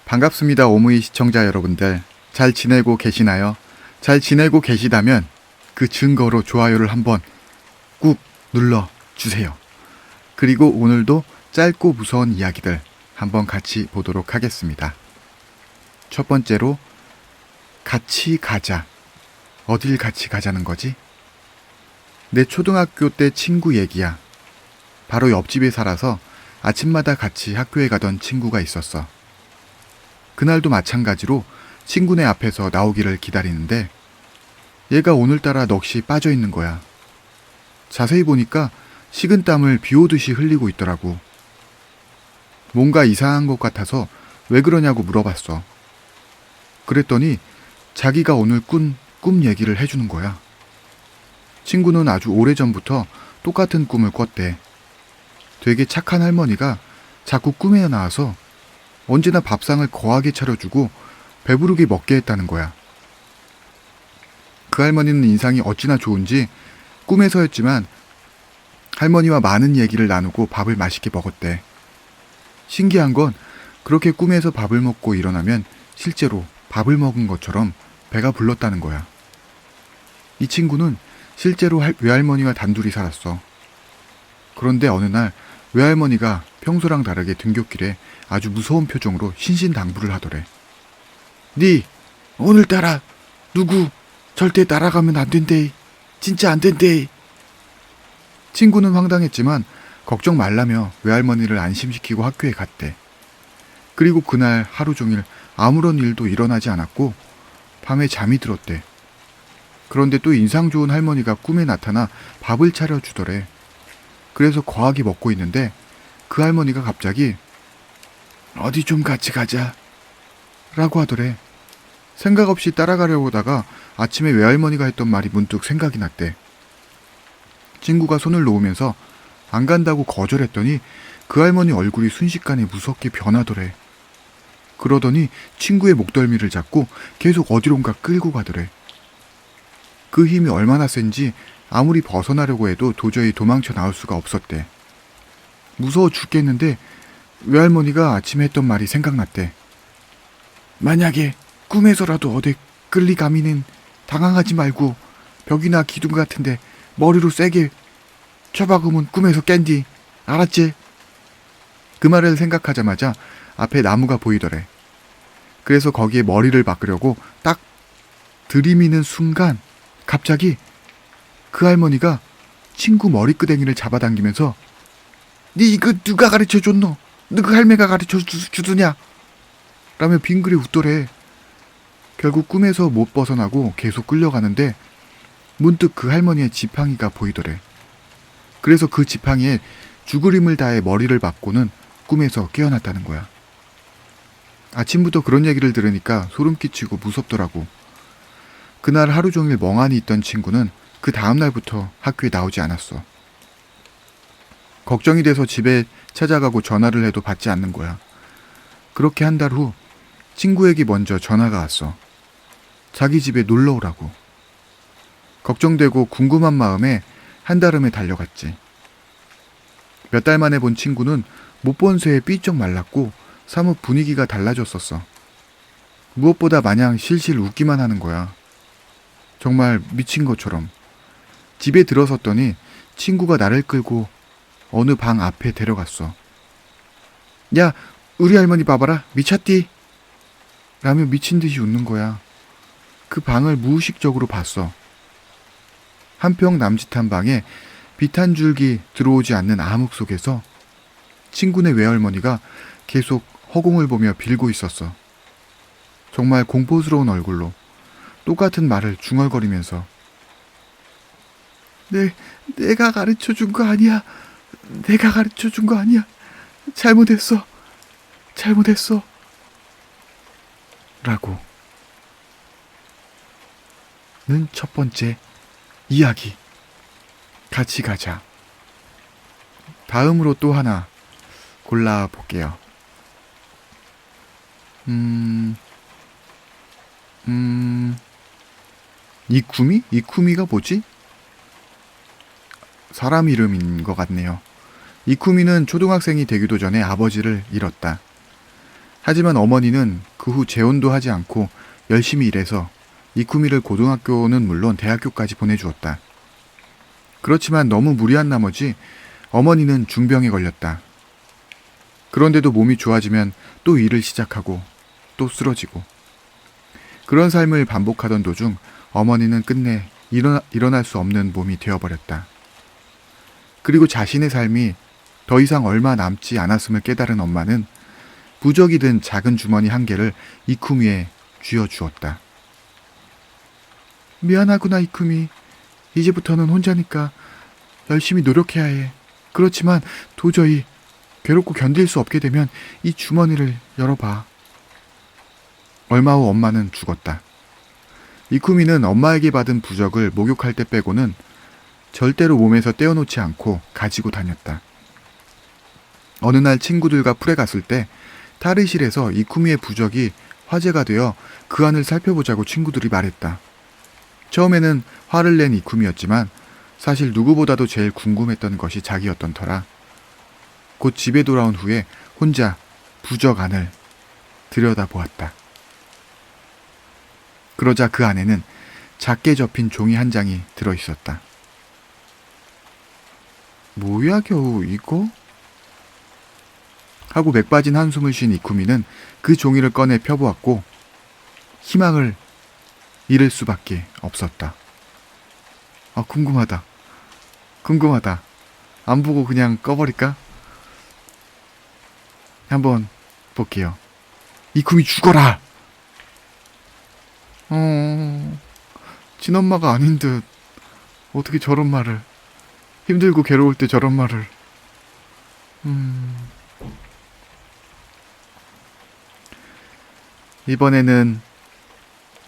반갑습니다. 오무이 시청자 여러분들. 잘 지내고 계시나요? 잘 지내고 계시다면 그 증거로 좋아요를 한번 꾹 눌러주세요. 그리고 오늘도 짧고 무서운 이야기들 한번 같이 보도록 하겠습니다. 첫 번째로 같이 가자. 어딜 같이 가자는 거지? 내 초등학교 때 친구 얘기야. 바로 옆집에 살아서 아침마다 같이 학교에 가던 친구가 있었어. 그날도 마찬가지로 친구네 앞에서 나오기를 기다리는데 얘가 오늘따라 넋이 빠져 있는 거야. 자세히 보니까 식은땀을 비 오듯이 흘리고 있더라고. 뭔가 이상한 것 같아서 왜 그러냐고 물어봤어. 그랬더니 자기가 오늘 꾼 꿈 얘기를 해주는 거야. 친구는 아주 오래전부터 똑같은 꿈을 꿨대. 되게 착한 할머니가 자꾸 꿈에 나와서 언제나 밥상을 거하게 차려주고 배부르게 먹게 했다는 거야. 그 할머니는 인상이 어찌나 좋은지 꿈에서였지만 할머니와 많은 얘기를 나누고 밥을 맛있게 먹었대. 신기한 건 그렇게 꿈에서 밥을 먹고 일어나면 실제로 밥을 먹은 것처럼 배가 불렀다는 거야. 이 친구는 실제로 외할머니와 단둘이 살았어. 그런데 어느 날 외할머니가 평소랑 다르게 등굣길에 아주 무서운 표정으로 신신당부를 하더래. 니 오늘따라 누구 절대 따라가면 안 된대. 진짜 안 된대. 친구는 황당했지만 걱정 말라며 외할머니를 안심시키고 학교에 갔대. 그리고 그날 하루 종일 아무런 일도 일어나지 않았고 밤에 잠이 들었대. 그런데 또 인상 좋은 할머니가 꿈에 나타나 밥을 차려주더래. 그래서 거하게 먹고 있는데 그 할머니가 갑자기 어디 좀 같이 가자 라고 하더래. 생각 없이 따라가려고 하다가 아침에 외할머니가 했던 말이 문득 생각이 났대. 친구가 손을 놓으면서 안 간다고 거절했더니 그 할머니 얼굴이 순식간에 무섭게 변하더래. 그러더니 친구의 목덜미를 잡고 계속 어디론가 끌고 가더래. 그 힘이 얼마나 센지 아무리 벗어나려고 해도 도저히 도망쳐 나올 수가 없었대. 무서워 죽겠는데 외할머니가 아침에 했던 말이 생각났대. 만약에 꿈에서라도 어디 끌리가미는 당황하지 말고 벽이나 기둥 같은데 머리로 세게 쳐박으면 꿈에서 깬디. 알았지? 그 말을 생각하자마자 앞에 나무가 보이더래. 그래서 거기에 머리를 박으려고 딱 들이미는 순간 갑자기 그 할머니가 친구 머리끄댕이를 잡아당기면서 니 이거 누가 가르쳐줬노? 누가 할매가 가르쳐주더냐? 라며 빙그레 웃더래. 결국 꿈에서 못 벗어나고 계속 끌려가는데 문득 그 할머니의 지팡이가 보이더래. 그래서 그 지팡이에 죽을 힘을 다해 머리를 박고는 꿈에서 깨어났다는 거야. 아침부터 그런 얘기를 들으니까 소름 끼치고 무섭더라고. 그날 하루 종일 멍하니 있던 친구는 그 다음날부터 학교에 나오지 않았어. 걱정이 돼서 집에 찾아가고 전화를 해도 받지 않는 거야. 그렇게 한 달 후 친구에게 먼저 전화가 왔어. 자기 집에 놀러 오라고. 걱정되고 궁금한 마음에 한달음에 달려갔지. 몇 달 만에 본 친구는 못 본 새에 삐쩍 말랐고 사뭇 분위기가 달라졌었어. 무엇보다 마냥 실실 웃기만 하는 거야. 정말 미친 것처럼. 집에 들어섰더니 친구가 나를 끌고 어느 방 앞에 데려갔어. 야, 우리 할머니 봐봐라. 미쳤디? 라며 미친 듯이 웃는 거야. 그 방을 무의식적으로 봤어. 한평 남짓한 방에 빛 한 줄기 들어오지 않는 암흑 속에서 친구네 외할머니가 계속 허공을 보며 빌고 있었어. 정말 공포스러운 얼굴로 똑같은 말을 중얼거리면서 내가 가르쳐준 거 아니야. 내가 가르쳐준 거 아니야. 잘못했어. 라고. 는 첫 번째 이야기. 같이 가자. 다음으로 또 하나 골라볼게요. 이쿠미? 이쿠미가 뭐지? 사람 이름인 것 같네요. 이쿠미는 초등학생이 되기도 전에 아버지를 잃었다. 하지만 어머니는 그 후 재혼도 하지 않고 열심히 일해서 이쿠미를 고등학교는 물론 대학교까지 보내주었다. 그렇지만 너무 무리한 나머지 어머니는 중병에 걸렸다. 그런데도 몸이 좋아지면 또 일을 시작하고 또 쓰러지고, 그런 삶을 반복하던 도중 어머니는 끝내 일어날 수 없는 몸이 되어버렸다. 그리고 자신의 삶이 더 이상 얼마 남지 않았음을 깨달은 엄마는 부적이 든 작은 주머니 한 개를 이쿠미에 쥐어주었다. 미안하구나, 이쿠미. 이제부터는 혼자니까 열심히 노력해야 해. 그렇지만 도저히 괴롭고 견딜 수 없게 되면 이 주머니를 열어봐. 얼마 후 엄마는 죽었다. 이쿠미는 엄마에게 받은 부적을 목욕할 때 빼고는 절대로 몸에서 떼어놓지 않고 가지고 다녔다. 어느 날 친구들과 풀에 갔을 때 탈의실에서 이쿠미의 부적이 화제가 되어 그 안을 살펴보자고 친구들이 말했다. 처음에는 화를 낸 이쿠미였지만 사실 누구보다도 제일 궁금했던 것이 자기였던 터라 곧 집에 돌아온 후에 혼자 부적 안을 들여다보았다. 그러자 그 안에는 작게 접힌 종이 한 장이 들어있었다. 뭐야 겨우 이거? 하고 맥 빠진 한숨을 쉰 이쿠미는 그 종이를 꺼내 펴보았고 희망을 잃을 수밖에 없었다. 궁금하다. 안 보고 그냥 꺼버릴까? 한번 볼게요. 이쿠미 죽어라! 친엄마가 아닌 듯 어떻게 저런 말을, 힘들고 괴로울 때 저런 말을. 이번에는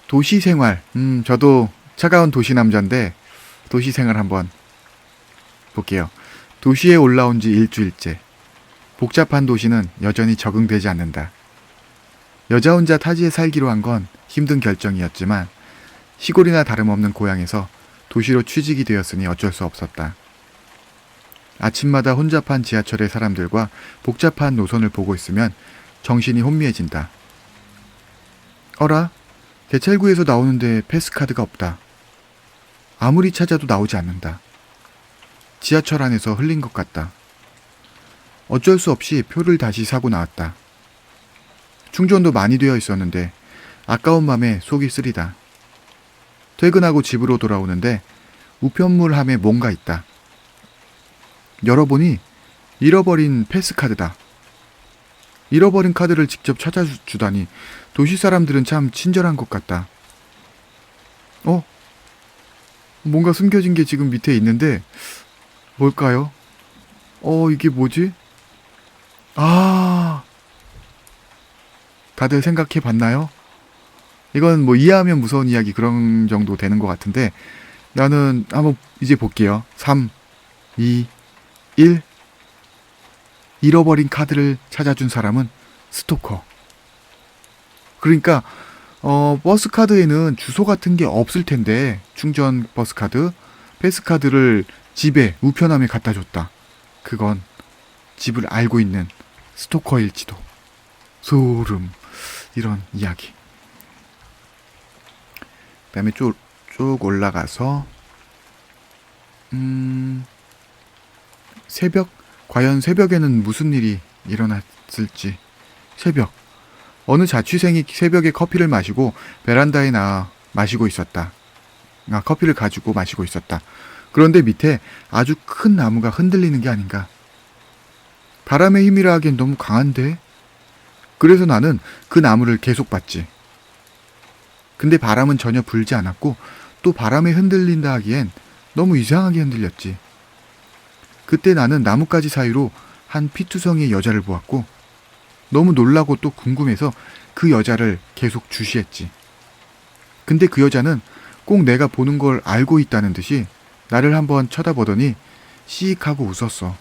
도시생활. 저도 차가운 도시 남자인데 도시생활 한번 볼게요. 도시에 올라온 지 일주일째. 복잡한 도시는 여전히 적응되지 않는다. 여자 혼자 타지에 살기로 한 건 힘든 결정이었지만 시골이나 다름없는 고향에서 도시로 취직이 되었으니 어쩔 수 없었다. 아침마다 혼잡한 지하철의 사람들과 복잡한 노선을 보고 있으면 정신이 혼미해진다. 어라? 개찰구에서 나오는데 패스카드가 없다. 아무리 찾아도 나오지 않는다. 지하철 안에서 흘린 것 같다. 어쩔 수 없이 표를 다시 사고 나왔다. 충전도 많이 되어 있었는데 아까운 맘에 속이 쓰리다. 퇴근하고 집으로 돌아오는데 우편물함에 뭔가 있다. 열어보니 잃어버린 패스카드다. 잃어버린 카드를 직접 찾아주다니 도시 사람들은 참 친절한 것 같다. 뭔가 숨겨진 게 지금 밑에 있는데 뭘까요? 이게 뭐지? 다들 생각해 봤나요? 이건 뭐 이해하면 무서운 이야기 그런 정도 되는 것 같은데 나는 한번 이제 볼게요. 3, 2, 1. 잃어버린 카드를 찾아준 사람은 스토커. 그러니까 버스 카드에는 주소 같은 게 없을 텐데 충전 버스 카드, 패스 카드를 집에 우편함에 갖다 줬다. 그건 집을 알고 있는 스토커일지도. 소름. 이런 이야기. 그다음에 쭉 올라가서 새벽? 과연 새벽에는 무슨 일이 일어났을지. 새벽. 어느 자취생이 새벽에 커피를 마시고 베란다에 나와 마시고 있었다. 커피를 가지고 마시고 있었다. 그런데 밑에 아주 큰 나무가 흔들리는 게 아닌가. 바람의 힘이라 하기엔 너무 강한데? 그래서 나는 그 나무를 계속 봤지. 근데 바람은 전혀 불지 않았고 또 바람에 흔들린다 하기엔 너무 이상하게 흔들렸지. 그때 나는 나뭇가지 사이로 한 피투성이의 여자를 보았고 너무 놀라고 또 궁금해서 그 여자를 계속 주시했지. 근데 그 여자는 꼭 내가 보는 걸 알고 있다는 듯이 나를 한번 쳐다보더니 씩 하고 웃었어.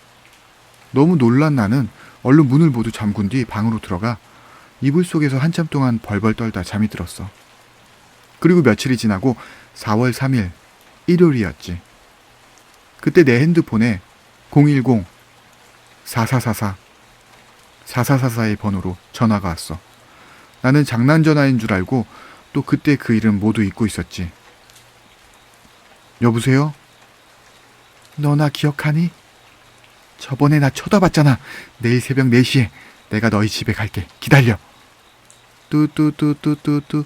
너무 놀란 나는 얼른 문을 모두 잠근 뒤 방으로 들어가 이불 속에서 한참 동안 벌벌 떨다 잠이 들었어. 그리고 며칠이 지나고 4월 3일 일요일이었지. 그때 내 핸드폰에 010-4444 4444의 번호로 전화가 왔어. 나는 장난 전화인 줄 알고 또 그때 그 이름 모두 잊고 있었지. 여보세요? 너 나 기억하니? 저번에 나 쳐다봤잖아. 내일 새벽 4시에 내가 너희 집에 갈게. 기다려. 뚜뚜뚜뚜뚜뚜.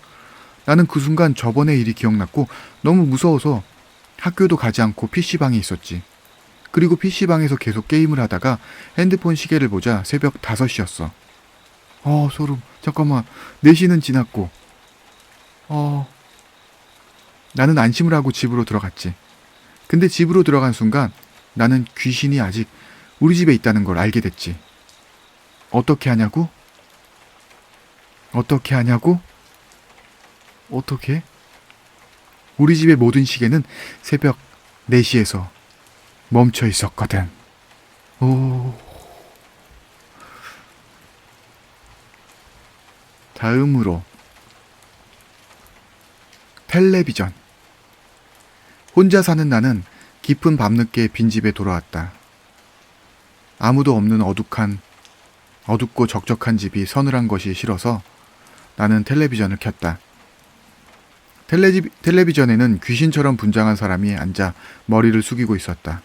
나는 그 순간 저번의 일이 기억났고 너무 무서워서 학교도 가지 않고 PC방에 있었지. 그리고 PC방에서 계속 게임을 하다가 핸드폰 시계를 보자 새벽 5시였어. 소름. 잠깐만. 4시는 지났고. 나는 안심을 하고 집으로 들어갔지. 근데 집으로 들어간 순간 나는 귀신이 아직 우리 집에 있다는 걸 알게 됐지. 어떻게 하냐고? 어떻게 하냐고? 어떻게? 우리 집의 모든 시계는 새벽 4시에서 멈춰 있었거든. 오. 다음으로 텔레비전. 혼자 사는 나는 깊은 밤늦게 빈집에 돌아왔다. 아무도 없는 어둡고 적적한 집이 서늘한 것이 싫어서 나는 텔레비전을 켰다. 텔레비전에는 귀신처럼 분장한 사람이 앉아 머리를 숙이고 있었다.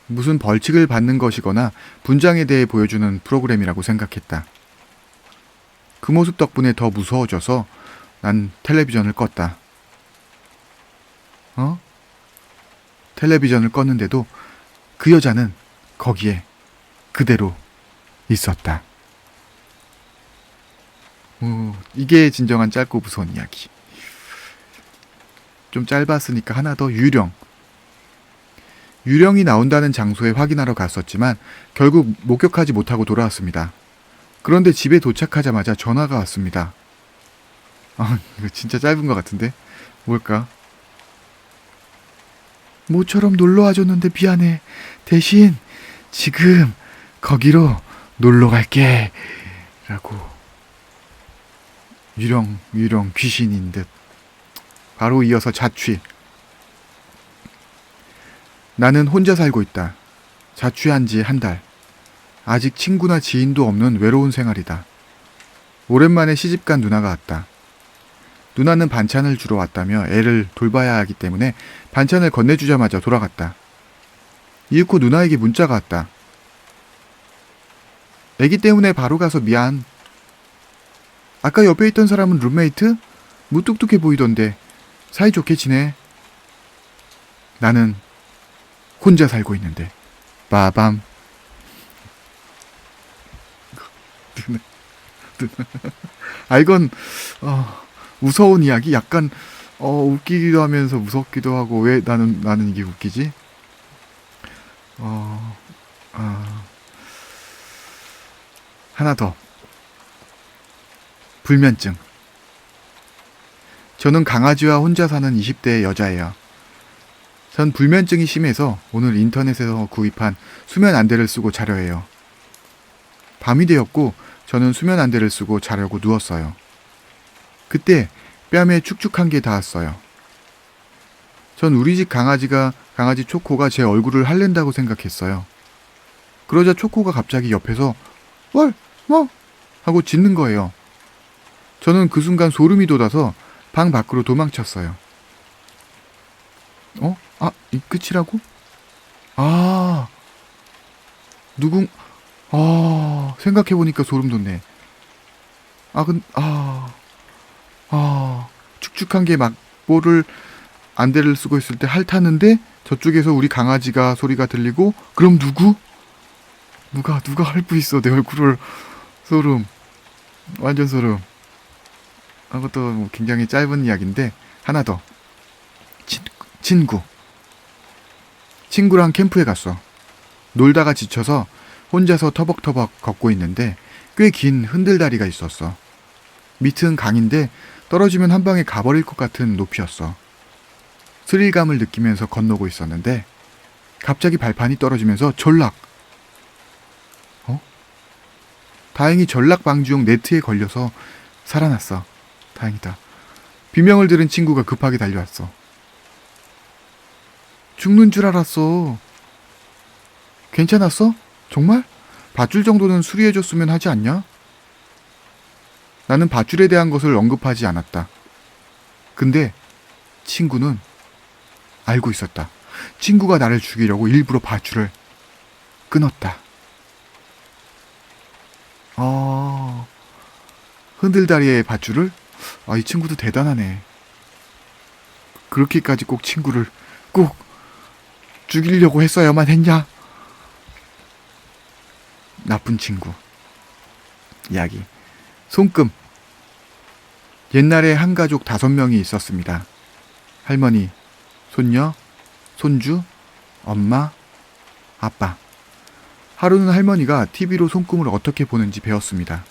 무슨 벌칙을 받는 것이거나 분장에 대해 보여주는 프로그램이라고 생각했다. 그 모습 덕분에 더 무서워져서 난 텔레비전을 껐다. 텔레비전을 껐는데도 그 여자는 거기에 그대로 있었다. 이게 진정한 짧고 무서운 이야기. 좀 짧았으니까 하나 더. 유령이 나온다는 장소에 확인하러 갔었지만 결국 목격하지 못하고 돌아왔습니다. 그런데 집에 도착하자마자 전화가 왔습니다. 이거 진짜 짧은 것 같은데? 뭘까? 모처럼 놀러와 줬는데 미안해. 대신 지금 거기로 놀러 갈게. 라고. 유령 귀신인 듯. 바로 이어서 자취. 나는 혼자 살고 있다. 자취한 지 1달. 아직 친구나 지인도 없는 외로운 생활이다. 오랜만에 시집간 누나가 왔다. 누나는 반찬을 주러 왔다며 애를 돌봐야 하기 때문에 반찬을 건네주자마자 돌아갔다. 이윽고 누나에게 문자가 왔다. 애기 때문에 바로 가서 미안. 아까 옆에 있던 사람은 룸메이트? 무뚝뚝해 보이던데 사이좋게 지내. 나는 혼자 살고 있는데 빠밤. 이건 무서운 이야기. 약간 웃기기도 하면서 무섭기도 하고. 왜 나는 이게 웃기지? 하나 더. 불면증. 저는 강아지와 혼자 사는 20대의 여자예요. 전 불면증이 심해서 오늘 인터넷에서 구입한 수면 안대를 쓰고 자려 해요. 밤이 되었고 저는 수면 안대를 쓰고 자려고 누웠어요. 그때 뺨에 축축한 게 닿았어요. 전 우리 집 강아지 초코가 제 얼굴을 핥는다고 생각했어요. 그러자 초코가 갑자기 옆에서 월! 뭐? 하고 짖는 거예요. 저는 그 순간 소름이 돋아서 방 밖으로 도망쳤어요. 이 끝이라고? 생각해보니까 소름 돋네. 축축한 게 막 볼을 안대를 쓰고 있을 때 핥았는데 저쪽에서 우리 강아지가 소리가 들리고. 그럼 누가 핥고 있어 내 얼굴을. 소름. 완전 소름. 그것도 굉장히 짧은 이야기인데 하나 더. 친구랑 캠프에 갔어. 놀다가 지쳐서 혼자서 터벅터벅 걷고 있는데 꽤 긴 흔들다리가 있었어. 밑은 강인데 떨어지면 한 방에 가버릴 것 같은 높이였어. 스릴감을 느끼면서 건너고 있었는데 갑자기 발판이 떨어지면서 전락. 다행히 전락 방지용 네트에 걸려서 살아났어. 다행이다. 비명을 들은 친구가 급하게 달려왔어. 죽는 줄 알았어. 괜찮았어? 정말? 밧줄 정도는 수리해줬으면 하지 않냐? 나는 밧줄에 대한 것을 언급하지 않았다. 근데 친구는 알고 있었다. 친구가 나를 죽이려고 일부러 밧줄을 끊었다. 흔들다리의 밧줄을? 이 친구도 대단하네. 그렇게까지 꼭 친구를 꼭 죽이려고 했어야만 했냐? 나쁜 친구. 이야기. 손금. 옛날에 한 가족 5명이 있었습니다. 할머니, 손녀, 손주, 엄마, 아빠. 하루는 할머니가 TV로 손금을 어떻게 보는지 배웠습니다.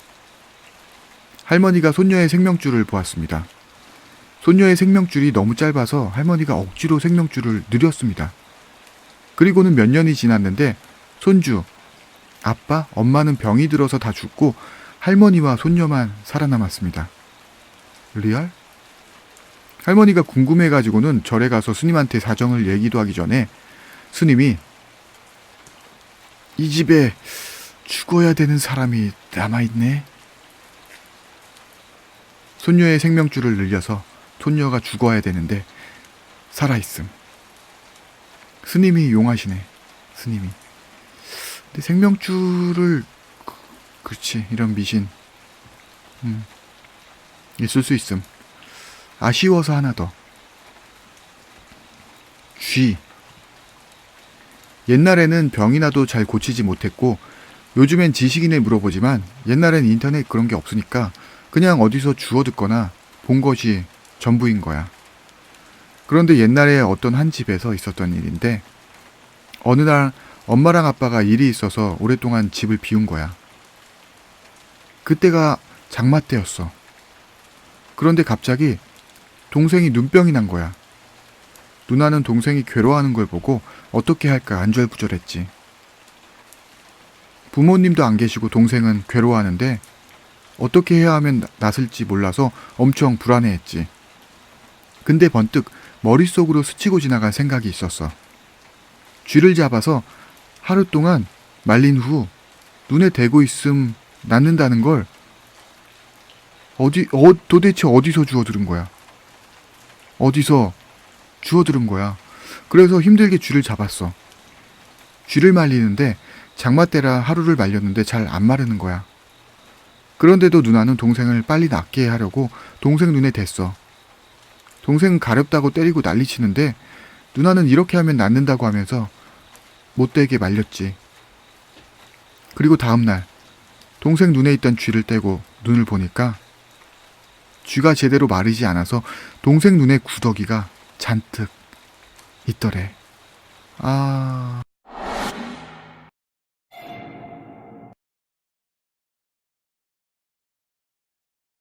할머니가 손녀의 생명줄을 보았습니다. 손녀의 생명줄이 너무 짧아서 할머니가 억지로 생명줄을 늘렸습니다. 그리고는 몇 년이 지났는데 손주, 아빠, 엄마는 병이 들어서 다 죽고 할머니와 손녀만 살아남았습니다. 리얼? 할머니가 궁금해가지고는 절에 가서 스님한테 사정을 얘기도 하기 전에 스님이 이 집에 죽어야 되는 사람이 남아있네. 손녀의 생명줄을 늘려서 손녀가 죽어야 되는데 살아있음. 스님이 용하시네. 스님이. 근데 생명줄을 그렇지, 이런 미신 있을 수 있음. 아쉬워서 하나 더. 쥐. 옛날에는 병이 나도 잘 고치지 못했고 요즘엔 지식인에 물어보지만 옛날엔 인터넷 그런 게 없으니까 그냥 어디서 주워 듣거나 본 것이 전부인 거야. 그런데 옛날에 어떤 한 집에서 있었던 일인데 어느 날 엄마랑 아빠가 일이 있어서 오랫동안 집을 비운 거야. 그때가 장마 때였어. 그런데 갑자기 동생이 눈병이 난 거야. 누나는 동생이 괴로워하는 걸 보고 어떻게 할까 안절부절했지. 부모님도 안 계시고 동생은 괴로워하는데 어떻게 해야 하면 낫을지 몰라서 엄청 불안해했지. 근데 번뜩 머릿속으로 스치고 지나간 생각이 있었어. 쥐를 잡아서 하루 동안 말린 후 눈에 대고 있음 낫는다는 걸 도대체 어디서 주워 들은 거야? 어디서 주워 들은 거야? 그래서 힘들게 쥐를 잡았어. 쥐를 말리는데 장마 때라 하루를 말렸는데 잘 안 마르는 거야. 그런데도 누나는 동생을 빨리 낫게 하려고 동생 눈에 댔어. 동생은 가렵다고 때리고 난리치는데 누나는 이렇게 하면 낫는다고 하면서 못되게 말렸지. 그리고 다음날 동생 눈에 있던 쥐를 떼고 눈을 보니까 쥐가 제대로 마르지 않아서 동생 눈에 구더기가 잔뜩 있더래.